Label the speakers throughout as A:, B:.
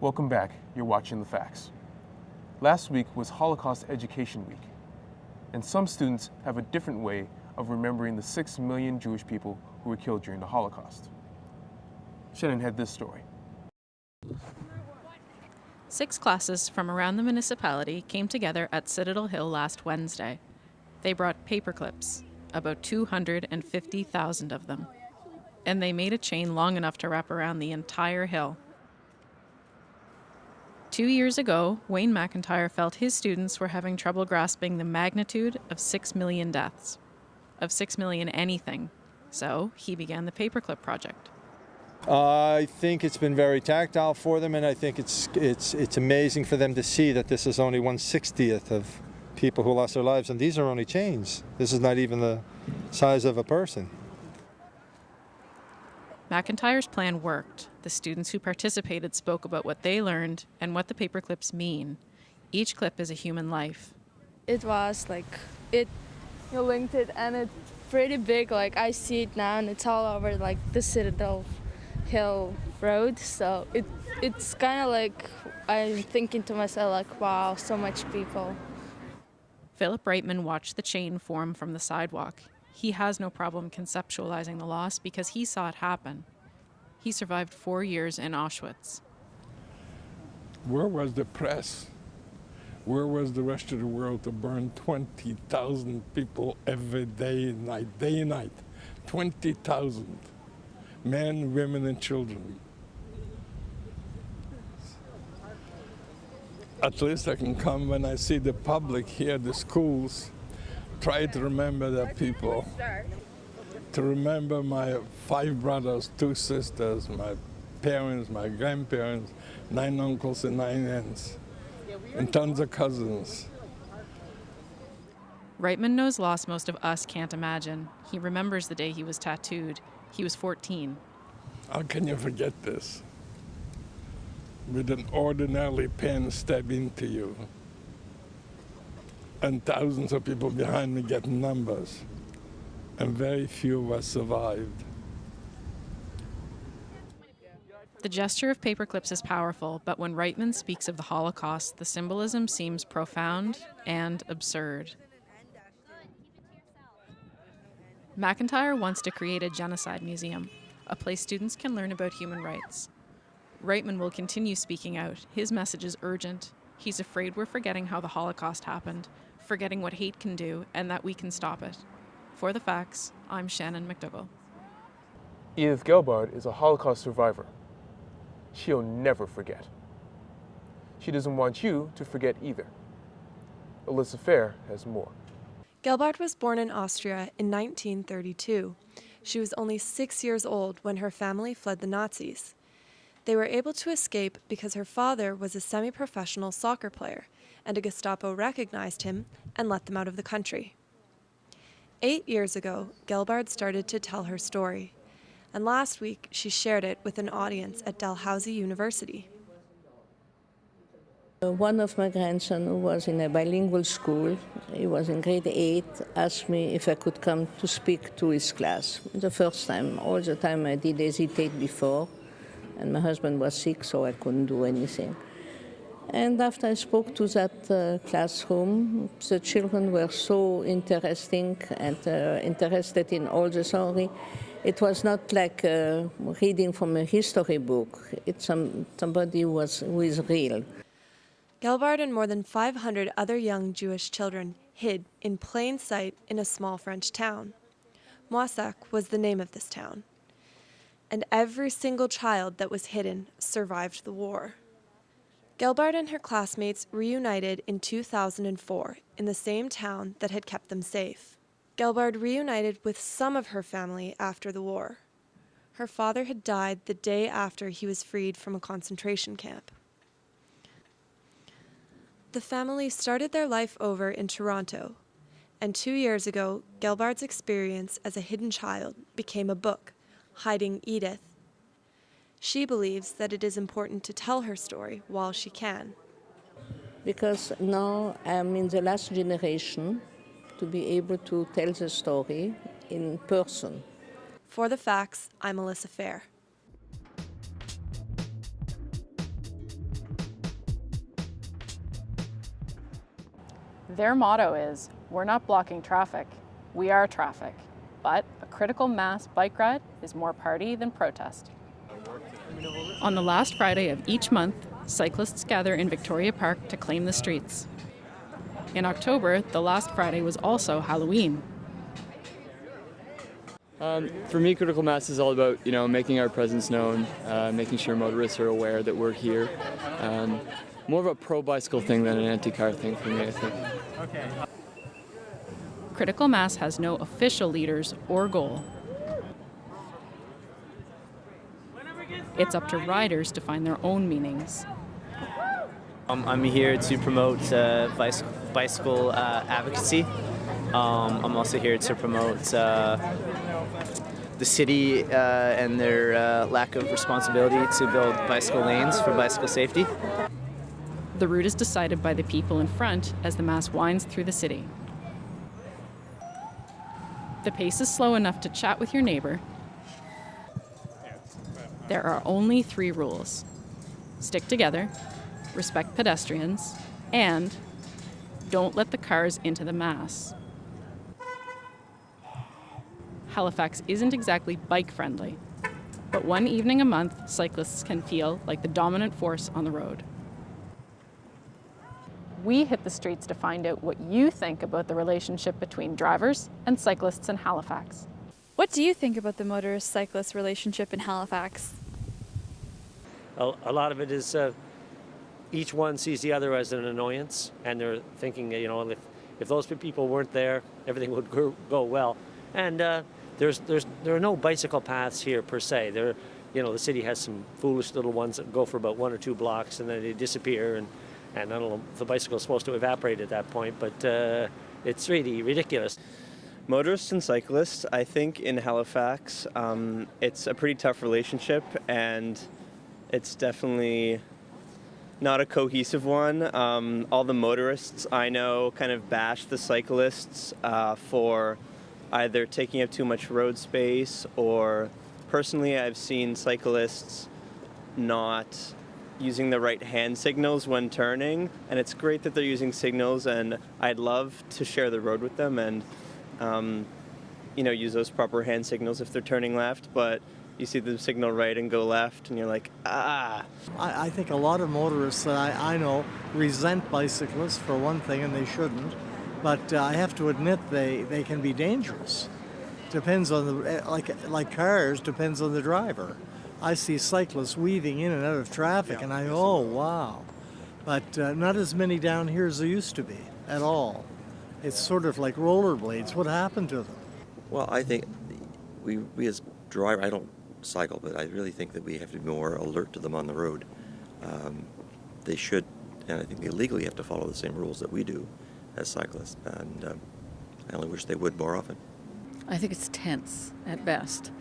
A: Welcome back. You're watching The Facts. Last week was Holocaust Education Week, and some students have a different way of remembering the 6 million Jewish people who were killed during the Holocaust. Shannon had this story.
B: 6 classes from around the municipality came together at Citadel Hill last Wednesday. They brought paper clips, about 250,000 of them, and they made a chain long enough to wrap around the entire hill. 2 years ago, Wayne McIntyre felt his students were having trouble grasping the magnitude of 6 million deaths, of 6 million anything, so he began the Paperclip Project.
C: I think it's been very tactile for them, and I think it's amazing for them to see that this is only 1/60th of people who lost their lives, and these are only chains. This is not even the size of a person.
B: McIntyre's plan worked. The students who participated spoke about what they learned and what the paperclips mean. Each clip is a human life.
D: It was you linked it, and it's pretty big. I see it now, and it's all over the Citadel Hill Road. So it's kind of I'm thinking to myself wow, so much people.
B: Philip Reitman watched the chain form from the sidewalk. He has no problem conceptualizing the loss because he saw it happen. He survived 4 years in Auschwitz.
E: Where was the press? Where was the rest of the world to burn 20,000 people every day and night? 20,000. Men, women, and children. At least I can come when I see the public here, the schools, try to remember their people. To remember my 5 brothers, 2 sisters, my parents, my grandparents, 9 uncles and 9 aunts, and tons of cousins.
B: Reitman knows loss most of us can't imagine. He remembers the day he was tattooed. He was 14.
E: How can you forget this? With an ordinary pen stabbed into you. And thousands of people behind me getting numbers. And very few were survived.
B: The gesture of paperclips is powerful, but when Reitman speaks of the Holocaust, the symbolism seems profound and absurd. McIntyre wants to create a genocide museum, a place students can learn about human rights. Reitman will continue speaking out. His message is urgent. He's afraid we're forgetting how the Holocaust happened, forgetting what hate can do, and that we can stop it. For The Facts, I'm Shannon MacDougall.
A: Edith Gelbard is a Holocaust survivor. She'll never forget. She doesn't want you to forget either. Alyssa Fair has more.
F: Gelbard was born in Austria in 1932. She was only 6 years old when her family fled the Nazis. They were able to escape because her father was a semi-professional soccer player, and a Gestapo recognized him and let them out of the country. 8 years ago, Gelbard started to tell her story, and last week she shared it with an audience at Dalhousie University.
G: One of my grandsons, who was in a bilingual school, he was in grade 8, asked me if I could come to speak to his class. The first time, all the time I did hesitate before, and my husband was sick, so I couldn't do anything. And after I spoke to that classroom, the children were so interesting and interested in all the story. It was not like reading from a history book. It's somebody who is real.
F: Gelbard and more than 500 other young Jewish children hid in plain sight in a small French town. Moissac was the name of this town. And every single child that was hidden survived the war. Gelbard and her classmates reunited in 2004 in the same town that had kept them safe. Gelbard reunited with some of her family after the war. Her father had died the day after he was freed from a concentration camp. The family started their life over in Toronto, and 2 years ago, Gelbard's experience as a hidden child became a book, Hiding Edith. She believes that it is important to tell her story while she can.
G: Because now I'm in the last generation to be able to tell the story in person.
F: For The Facts, I'm Alyssa Fair.
B: Their motto is, "We're not blocking traffic, we are traffic." But a critical mass bike ride is more party than protest. On the last Friday of each month, cyclists gather in Victoria Park to claim the streets. In October, the last Friday was also Halloween.
H: For me, critical mass is all about, making our presence known, making sure motorists are aware that we're here. More of a pro-bicycle thing than an anti-car thing for me, I think.
B: Critical mass has no official leaders or goal. It's up to riders to find their own meanings.
I: I'm here to promote bicycle advocacy. I'm also here to promote the city and their lack of responsibility to build bicycle lanes for bicycle safety.
B: The route is decided by the people in front as the mass winds through the city. The pace is slow enough to chat with your neighbor. There are only 3 rules: stick together, respect pedestrians, and don't let the cars into the mass. Halifax isn't exactly bike-friendly, but one evening a month, cyclists can feel like the dominant force on the road. We hit the streets to find out what you think about the relationship between drivers and cyclists in Halifax.
J: What do you think about the motorist-cyclist relationship in Halifax?
K: A lot of it is each one sees the other as an annoyance, and they're thinking, if those people weren't there, everything would go well. And there are no bicycle paths here per se. The city has some foolish little ones that go for about 1 or 2 blocks, and then they disappear. And I don't know if the bicycle is supposed to evaporate at that point, but it's really ridiculous.
L: Motorists and cyclists, I think in Halifax, it's a pretty tough relationship, and it's definitely not a cohesive one. All the motorists I know kind of bash the cyclists for either taking up too much road space, or personally I've seen cyclists not using the right hand signals when turning, and it's great that they're using signals, and I'd love to share the road with them and use those proper hand signals if they're turning left, but you see them signal right and go left, and you're like, ah.
M: I think a lot of motorists that I know resent bicyclists for one thing, and they shouldn't, but I have to admit they can be dangerous. Depends on like cars, depends on the driver. I see cyclists weaving in and out of traffic, and I go, oh, wow. But not as many down here as there used to be at all. It's sort of like rollerblades. What happened to them?
N: Well, I think we as drivers, I don't cycle, but I really think that we have to be more alert to them on the road. They should, and I think they legally have to follow the same rules that we do as cyclists, and I only wish they would more often.
O: I think it's tense at best.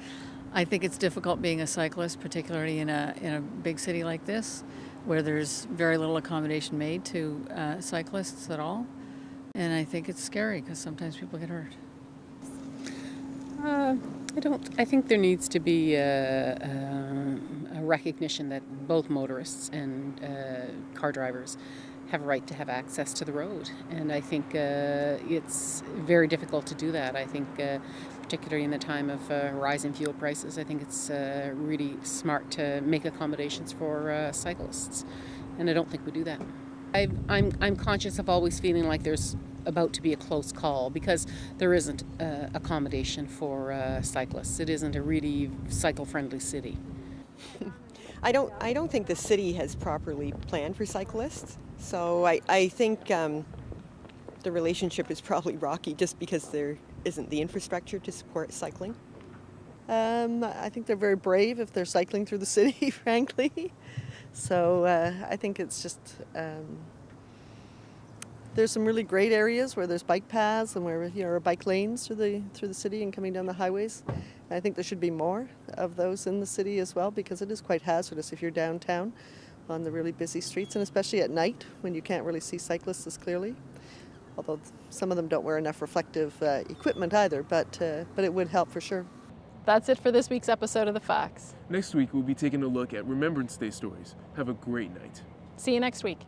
O: I think it's difficult being a cyclist, particularly in a big city like this, where there's very little accommodation made to cyclists at all. And I think it's scary because sometimes people get hurt.
P: I think there needs to be a recognition that both motorists and car drivers have a right to have access to the road. And I think it's very difficult to do that. I think particularly in the time of rising fuel prices, I think it's really smart to make accommodations for cyclists. And I don't think we do that. I'm conscious of always feeling like there's about to be a close call because there isn't accommodation for cyclists. It isn't a really cycle-friendly city.
Q: I don't think the city has properly planned for cyclists. So I think the relationship is probably rocky just because there isn't the infrastructure to support cycling. I think they're very brave if they're cycling through the city, frankly. So I think it's just there's some really great areas where there's bike paths and where are bike lanes through the city and coming down the highways. And I think there should be more of those in the city as well because it is quite hazardous if you're downtown on the really busy streets, and especially at night when you can't really see cyclists as clearly. Although some of them don't wear enough reflective equipment either, but it would help for sure.
B: That's it for this week's episode of The Facts.
A: Next week, we'll be taking a look at Remembrance Day stories. Have a great night.
B: See you next week.